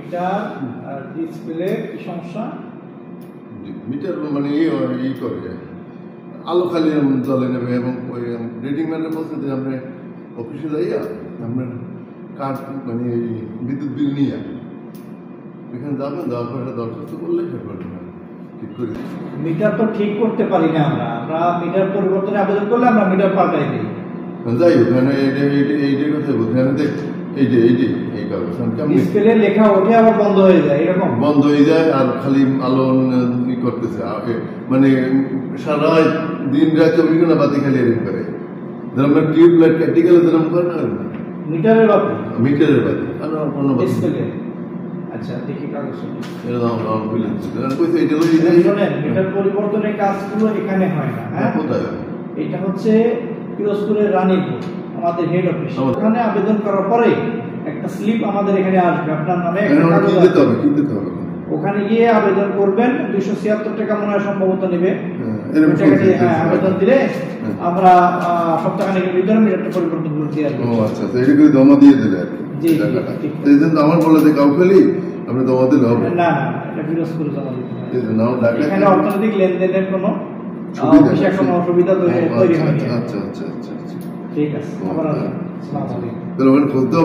Metre আর display কি সমস্যা? Metre মানে ই করে আলো খালি জ্বলে নেবে এবং ওই রিডিং ম্যানের বলতে যে আপনি অফিসে যাইয়া আপনার কার্ড মানে এই বিদ্যুৎ বিল নিয়ে এখানে যাবেন, যাওয়ার পরে দরখাস্ত করলে ঠিক করে মিটার তো ঠিক করতে পারি না আমরা মিটার পরিবর্তনে আবেদন করলে আমরা মিটার পাল্টাই দিই। যাই হোক এইটাই কথা বলছি আমি দেখ এই কাগজ ডিসপ্লে লেখা ওঠে আবার বন্ধ হয়ে যায়, এরকম বন্ধ হয়ে যায় আর খালি আলো করতেছে মানে সারা দিন রাত 24 ঘন্টা বাতি খালি এরকম করে যেরকম টিউব লাইট কেটে গেলে যেরকম করে না মিটারের বাতি আর কোনো ডিসপ্লে। আচ্ছা দেখি কাগজ মিটার পরিবর্তনের কাজগুলো এখানে হয় না। হ্যাঁ কোথায়? এটা হচ্ছে পিরোজপুরের রানীপুর আমাদের হেড অফিস। ওখানে আবেদন করার পরে একটা স্লিপ আমাদের এখানে আসবে আপনার নামে, ওখানে গিয়ে আবেদন করবেন। 276 টাকা মনে হয় সম্ভবত নেবে। আবেদন দিলে আমরা সপ্তাহখানেকের ভিতরে মিটারটা পরিবর্তন করে দিয়ে আসবো। আচ্ছা এটা করে জমা দিয়ে দিলে আর কি আমার বলে যে কাউখালি আপনি জমা দিলে হবে না, এটা পিরোজপুরে জমা দিতে হবে। এখানে অর্থনৈতিক লেনদেনের কোনো অসুবিধা তৈরি হয়নি। আচ্ছা ঠিক আছে। আবার আসসালামু আলাইকুম।